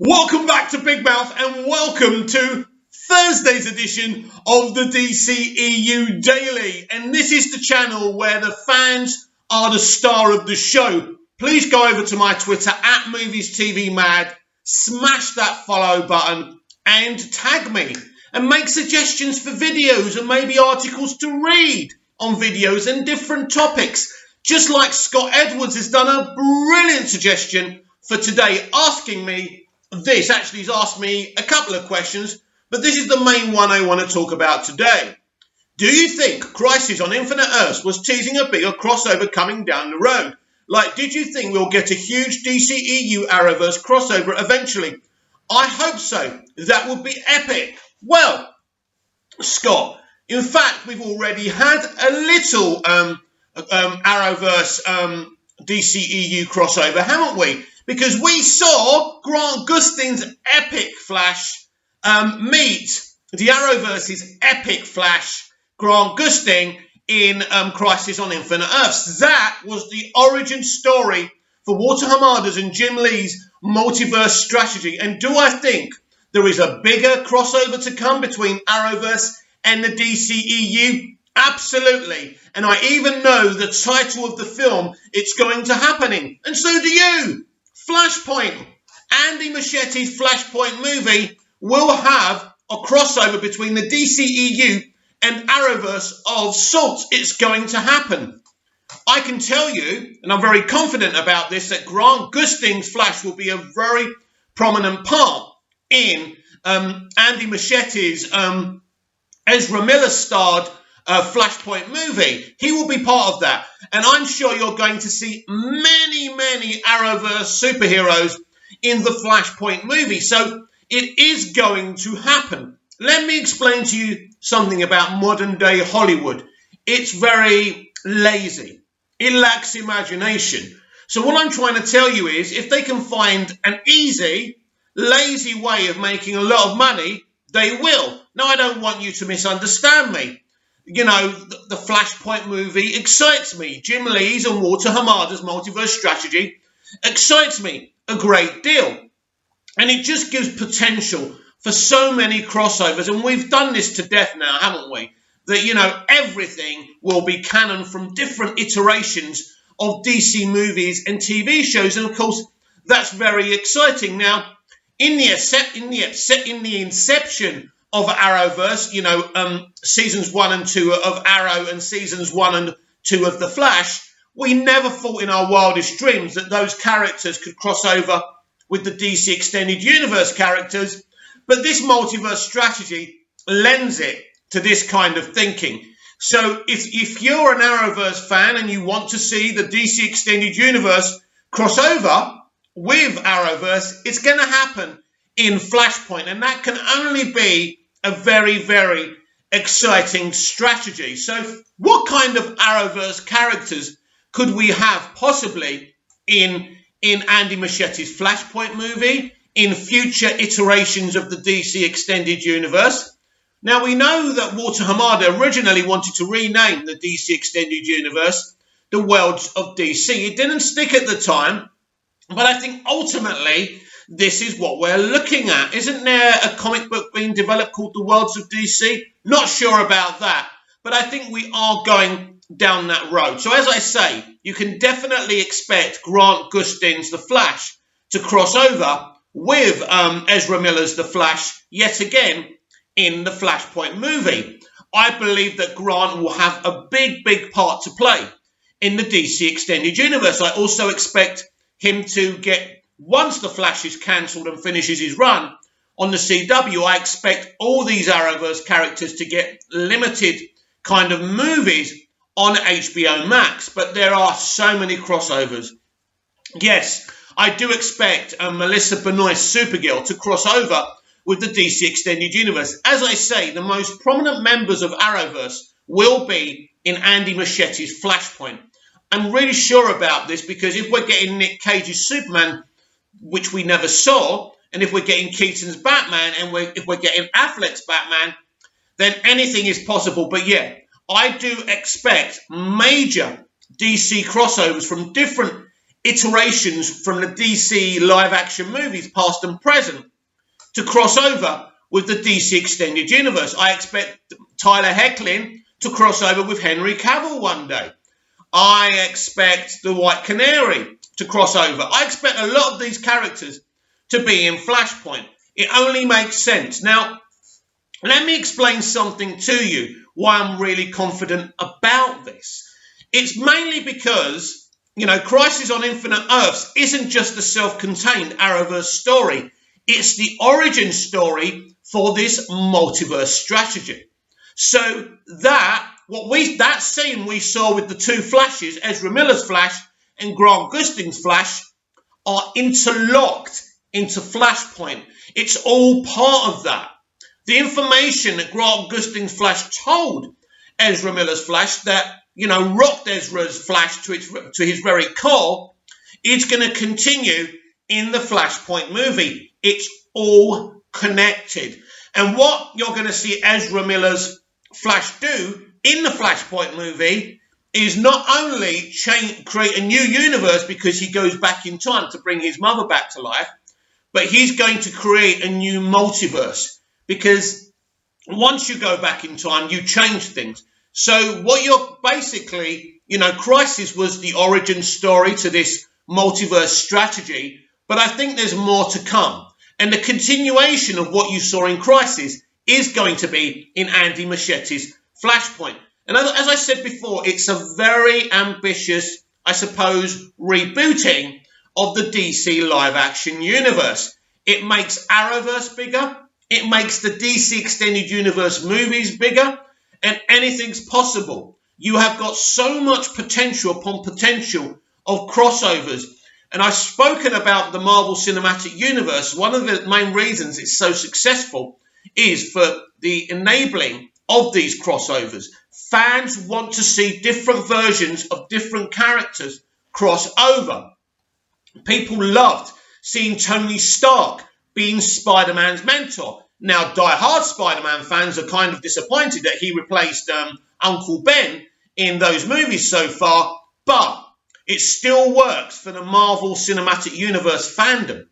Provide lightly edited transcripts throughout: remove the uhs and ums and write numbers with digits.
Welcome back to Big Mouth and welcome to Thursday's edition of the dceu Daily. And this is the channel where the fans are the star of the show. Please go over to my Twitter at MoviesTVMad, smash that follow button and tag me and make suggestions for videos and maybe articles to read on videos and different topics. Just like Scott Edwards has done a brilliant suggestion for today, asking me this. Actually, he's asked me a couple of questions, but this is the main one I want to talk about today. Do you think Crisis on Infinite Earths was teasing a bigger crossover coming down the road? Like, did you think we'll get a huge DCEU Arrowverse crossover eventually? I hope so. That would be epic. Well, Scott, in fact, we've already had a little Arrowverse DCEU crossover, haven't we? Because we saw Grant Gustin's epic Flash meet the Arrowverse's epic Flash, Grant Gustin, in Crisis on Infinite Earths. That was the origin story for Walter Hamada's and Jim Lee's multiverse strategy. And do I think there is a bigger crossover to come between Arrowverse and the DCEU? Absolutely. And I even know the title of the film it's going to happen in. And so do you. Flashpoint. Andy Muschietti Flashpoint movie will have a crossover between the DCEU and Arrowverse of sorts. It's going to happen. I can tell you, and I'm very confident about this, that Grant Gustin's Flash will be a very prominent part in Andy Muschietti's Ezra Miller-starred Flashpoint movie. He will be part of that. And I'm sure you're going to see many Arrowverse superheroes in the Flashpoint movie. So it is going to happen. Let me explain to you something about modern day Hollywood. It's very lazy. It lacks imagination. So what I'm trying to tell you is, if they can find an easy, lazy way of making a lot of money, they will. Now, I don't want you to misunderstand me. You know, the Flashpoint movie excites me. Jim Lee's and Walter Hamada's multiverse strategy excites me a great deal. And it just gives potential for so many crossovers. And we've done this to death now, haven't we? That, you know, everything will be canon from different iterations of DC movies and TV shows. And, of course, that's very exciting. Now, in the inception of Arrowverse, you know, seasons 1 and 2 of Arrow and seasons 1 and 2 of The Flash, we never thought in our wildest dreams that those characters could cross over with the DC Extended Universe characters. But this multiverse strategy lends it to this kind of thinking. So if you're an Arrowverse fan and you want to see the DC Extended Universe cross over with Arrowverse, it's going to happen in Flashpoint. And that can only be a very exciting strategy. So what kind of Arrowverse characters could we have possibly in Andy Muschietti's Flashpoint movie, in future iterations of the DC Extended Universe? Now, we know that Walter Hamada originally wanted to rename the DC Extended Universe the Worlds of DC. It didn't stick at the time, but I think ultimately this is what we're looking at. Isn't there a comic book being developed called The Worlds of DC? Not sure about that, but I think we are going down that road. So as I say, you can definitely expect Grant Gustin's The Flash to cross over with Ezra Miller's The Flash yet again in the Flashpoint movie. I believe that Grant will have a big part to play in the DC Extended Universe. I also expect him to get, once The Flash is cancelled and finishes his run on the CW, I expect all these Arrowverse characters to get limited kind of movies on HBO Max. But there are so many crossovers. Yes, I do expect Melissa Benoist's Supergirl to cross over with the DC Extended Universe. As I say, the most prominent members of Arrowverse will be in Andy Muschietti's Flashpoint. I'm really sure about this because if we're getting Nick Cage's Superman, which we never saw, and if we're getting Keaton's Batman, and if we're getting Affleck's Batman, then anything is possible. But yeah, I do expect major DC crossovers from different iterations from the DC live action movies, past and present, to cross over with the DC Extended Universe. I expect Tyler Hoechlin to cross over with Henry Cavill one day. I expect the White Canary to cross over. I expect a lot of these characters to be in Flashpoint. It only makes sense. Now, let me explain something to you why I'm really confident about this. It's mainly because, Crisis on Infinite Earths isn't just a self-contained Arrowverse story. It's the origin story for this multiverse strategy. So that scene we saw with the two Flashes, Ezra Miller's Flash and Grant Gustin's Flash, are interlocked into Flashpoint. It's all part of that. The information that Grant Gustin's Flash told Ezra Miller's Flash that, rocked Ezra's Flash to his very core, is going to continue in the Flashpoint movie. It's all connected. And what you're going to see Ezra Miller's Flash do in the Flashpoint movie is not only create a new universe because he goes back in time to bring his mother back to life, but he's going to create a new multiverse, because once you go back in time, you change things. So what you're basically, Crisis was the origin story to this multiverse strategy, but I think there's more to come. And the continuation of what you saw in Crisis is going to be in Andy Muschietti Flashpoint. And as I said before, it's a very ambitious, I suppose, rebooting of the DC live-action universe. It makes Arrowverse bigger. It makes the DC Extended Universe movies bigger. And anything's possible. You have got so much potential upon potential of crossovers. And I've spoken about the Marvel Cinematic Universe. One of the main reasons it's so successful is for the enabling of these crossovers. Fans want to see different versions of different characters cross over. People loved seeing Tony Stark being Spider-Man's mentor. Now, die-hard Spider-Man fans are kind of disappointed that he replaced Uncle Ben in those movies so far, but it still works for the Marvel Cinematic Universe fandom.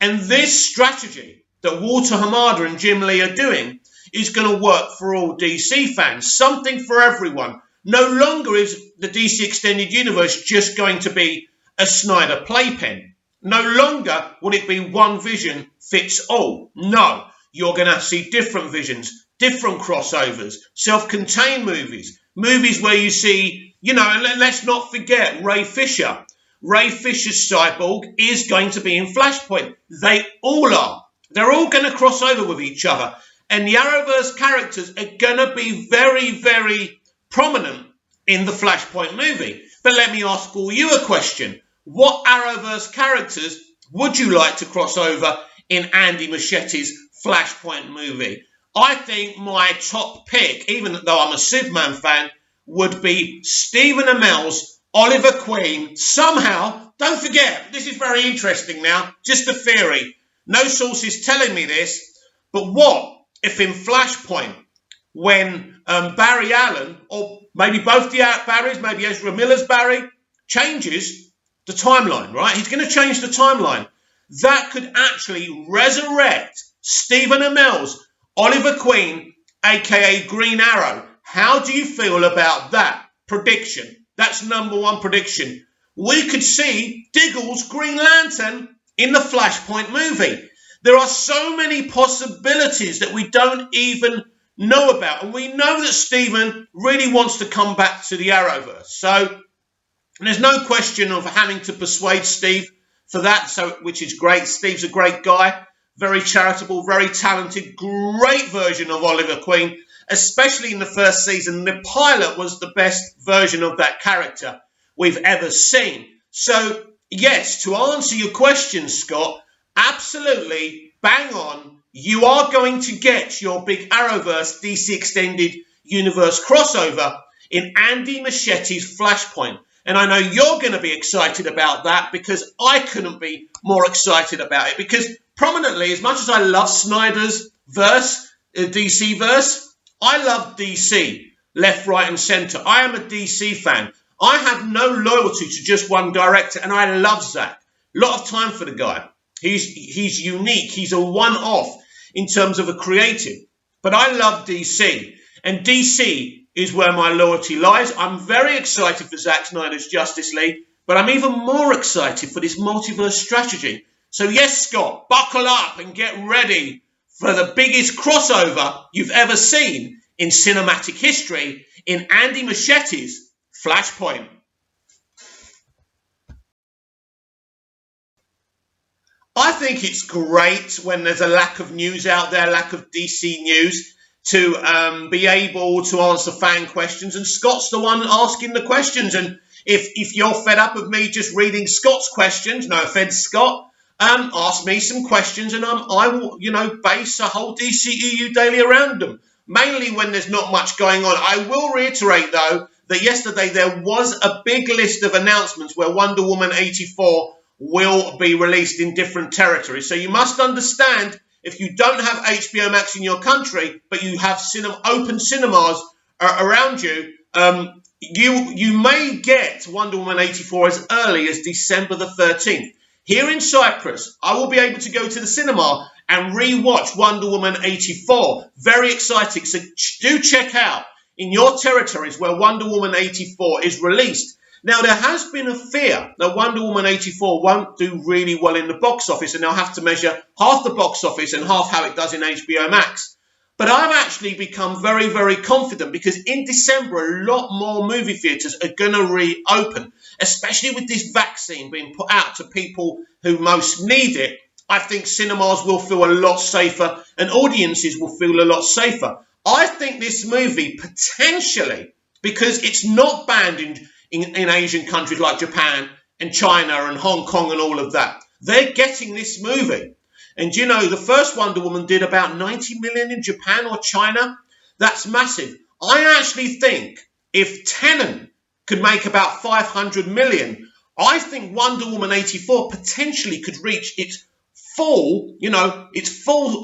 And this strategy that Walter Hamada and Jim Lee are doing is going to work for all DC fans. Something for everyone. No longer is the DC Extended Universe just going to be a Snyder playpen. No longer will it be one vision fits all. No, you're going to see different visions, different crossovers, self-contained movies, movies where you see, and let's not forget Ray Fisher. Ray Fisher's Cyborg is going to be in Flashpoint. They all are. They're all going to cross over with each other. And the Arrowverse characters are going to be very, very prominent in the Flashpoint movie. But let me ask all you a question. What Arrowverse characters would you like to cross over in Andy Muschietti's Flashpoint movie? I think my top pick, even though I'm a Superman fan, would be Stephen Amell's Oliver Queen. Somehow, don't forget, this is very interesting now, just a theory. No source is telling me this, but what if in Flashpoint, when Barry Allen, or maybe both the Barrys, maybe Ezra Miller's Barry, changes the timeline, right? He's going to change the timeline. That could actually resurrect Stephen Amell's Oliver Queen, a.k.a. Green Arrow. How do you feel about that prediction? That's number one prediction. We could see Diggle's Green Lantern in the Flashpoint movie. There are so many possibilities that we don't even know about. And we know that Stephen really wants to come back to the Arrowverse. So there's no question of having to persuade Steve for that, which is great. Steve's a great guy, very charitable, very talented, great version of Oliver Queen, especially in the first season. The pilot was the best version of that character we've ever seen. So, yes, to answer your question, Scott, absolutely bang on. You are going to get your big Arrowverse DC Extended Universe crossover in Andy Muschietti's Flashpoint. And I know you're going to be excited about that, because I couldn't be more excited about it. Because prominently, as much as I love Snyder's verse, DC verse, I love DC, left, right and centre. I am a DC fan. I have no loyalty to just one director, and I love Zack. A lot of time for the guy. He's unique. He's a one-off in terms of a creative. But I love DC, and DC is where my loyalty lies. I'm very excited for Zack Snyder's Justice League, but I'm even more excited for this multiverse strategy. So yes, Scott, buckle up and get ready for the biggest crossover you've ever seen in cinematic history in Andy Muschietti Flashpoint. I think it's great when there's a lack of news out there, lack of DC news, to be able to answer fan questions. And Scott's the one asking the questions. And if you're fed up of me just reading Scott's questions, no offense, Scott, ask me some questions, and I will, base a whole DCEU daily around them. Mainly when there's not much going on. I will reiterate, though, that yesterday there was a big list of announcements where Wonder Woman 84 will be released in different territories. So you must understand, if you don't have HBO Max in your country, but you have open cinemas around you, you may get Wonder Woman 84 as early as December the 13th. Here in Cyprus, I will be able to go to the cinema and re-watch Wonder Woman 84. Very exciting. So do check out in your territories where Wonder Woman 84 is released. Now, there has been a fear that Wonder Woman 84 won't do really well in the box office, and they'll have to measure half the box office and half how it does in HBO Max. But I've actually become very, very confident, because in December, a lot more movie theatres are going to reopen, especially with this vaccine being put out to people who most need it. I think cinemas will feel a lot safer and audiences will feel a lot safer. I think this movie potentially, because it's not banned in Asian countries like Japan and China and Hong Kong and all of that, they're getting this movie. And the first Wonder Woman did about 90 million in Japan or China. That's massive. I actually think if Tenet could make about 500 million, I think Wonder Woman 84 potentially could reach its full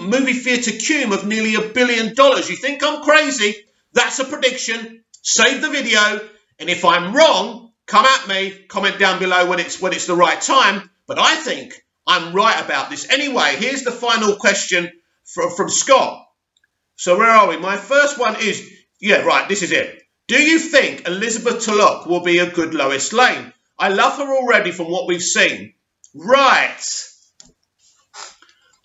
movie theatre cume of nearly $1 billion. You think I'm crazy? That's a prediction. Save the video. And if I'm wrong, come at me, comment down below when it's the right time. But I think I'm right about this. Anyway, here's the final question from Scott. So where are we? My first one is, this is it. Do you think Elizabeth Tulloch will be a good Lois Lane? I love her already from what we've seen. Right.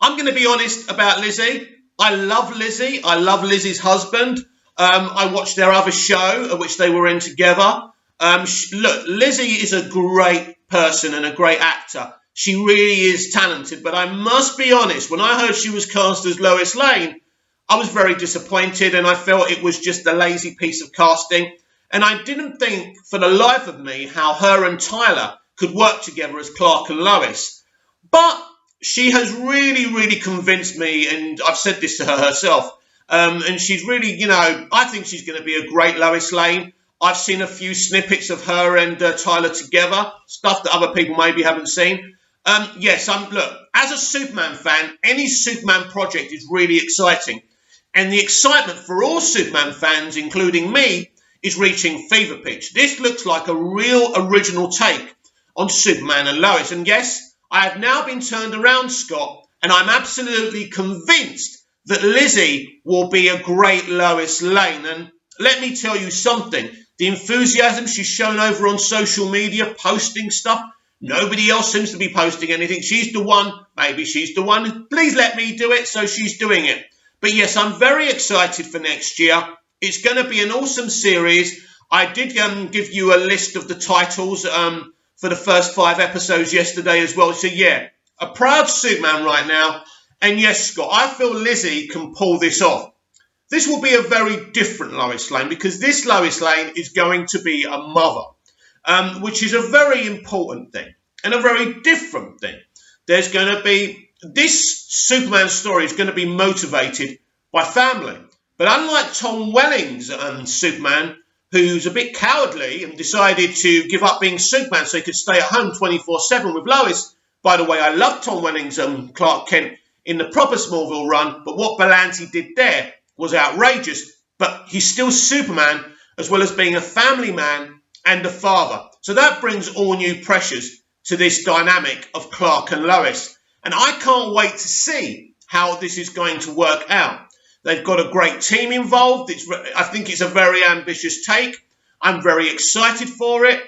I'm going to be honest about Lizzie. I love Lizzie. I love Lizzie's husband. I watched their other show, which they were in together. Look, Lizzie is a great person and a great actor. She really is talented. But I must be honest, when I heard she was cast as Lois Lane, I was very disappointed, and I felt it was just a lazy piece of casting. And I didn't think for the life of me how her and Tyler could work together as Clark and Lois. But she has really, really convinced me, and I've said this to her herself, and she's really, I think she's going to be a great Lois Lane. I've seen a few snippets of her and Tyler together, stuff that other people maybe haven't seen. Look, as a Superman fan, any Superman project is really exciting. And the excitement for all Superman fans, including me, is reaching fever pitch. This looks like a real original take on Superman and Lois. And yes, I have now been turned around, Scott, and I'm absolutely convinced that Lizzie will be a great Lois Lane. And let me tell you something. The enthusiasm she's shown over on social media, posting stuff, nobody else seems to be posting anything. She's the one. Maybe she's the one. Please let me do it, so she's doing it. But yes, I'm very excited for next year. It's going to be an awesome series. I did give you a list of the titles for the first 5 episodes yesterday as well. So yeah, a proud Superman right now. And yes, Scott, I feel Lizzie can pull this off. This will be a very different Lois Lane, because this Lois Lane is going to be a mother, which is a very important thing and a very different thing. There's going to be, this Superman story is going to be motivated by family. But unlike Tom Welling's Superman, who's a bit cowardly and decided to give up being Superman so he could stay at home 24/7 with Lois. By the way, I love Tom Welling's Clark Kent in the proper Smallville run, but what Berlanti did there was outrageous. But he's still Superman, as well as being a family man and the father. So that brings all new pressures to this dynamic of Clark and Lois. And I can't wait to see how this is going to work out. They've got a great team involved. I think it's a very ambitious take. I'm very excited for it.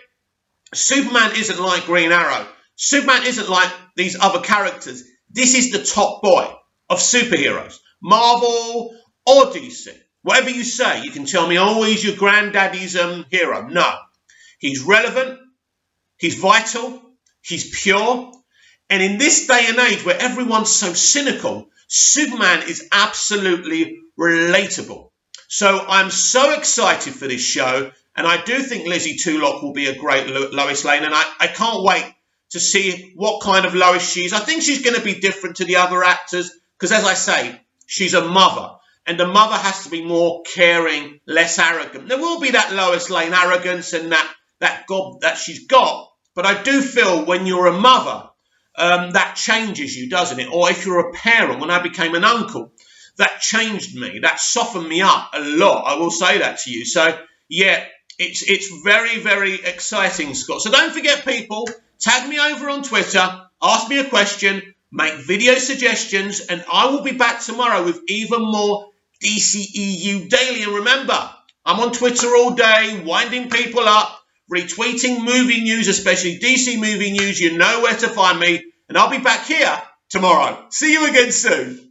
Superman isn't like Green Arrow. Superman isn't like these other characters. This is the top boy of superheroes. Marvel or DC. Whatever you say, you can tell me, oh, he's your granddaddy's hero. No. He's relevant. He's vital. He's pure. And in this day and age where everyone's so cynical, Superman is absolutely relatable. So I'm so excited for this show. And I do think Lizzie Tulloch will be a great Lois Lane. And I can't wait to see what kind of Lois she is. I think she's going to be different to the other actors. Because as I say, she's a mother. And the mother has to be more caring, less arrogant. There will be that Lois Lane arrogance and that gob that she's got. But I do feel when you're a mother, that changes you, doesn't it? Or if you're a parent, when I became an uncle, that changed me. That softened me up a lot. I will say that to you. So, yeah, it's very, very exciting, Scott. So don't forget, people, tag me over on Twitter, ask me a question, make video suggestions, and I will be back tomorrow with even more DCEU Daily. And remember, I'm on Twitter all day, winding people up, retweeting movie news, especially DC movie news. You know where to find me. And I'll be back here tomorrow. See you again soon.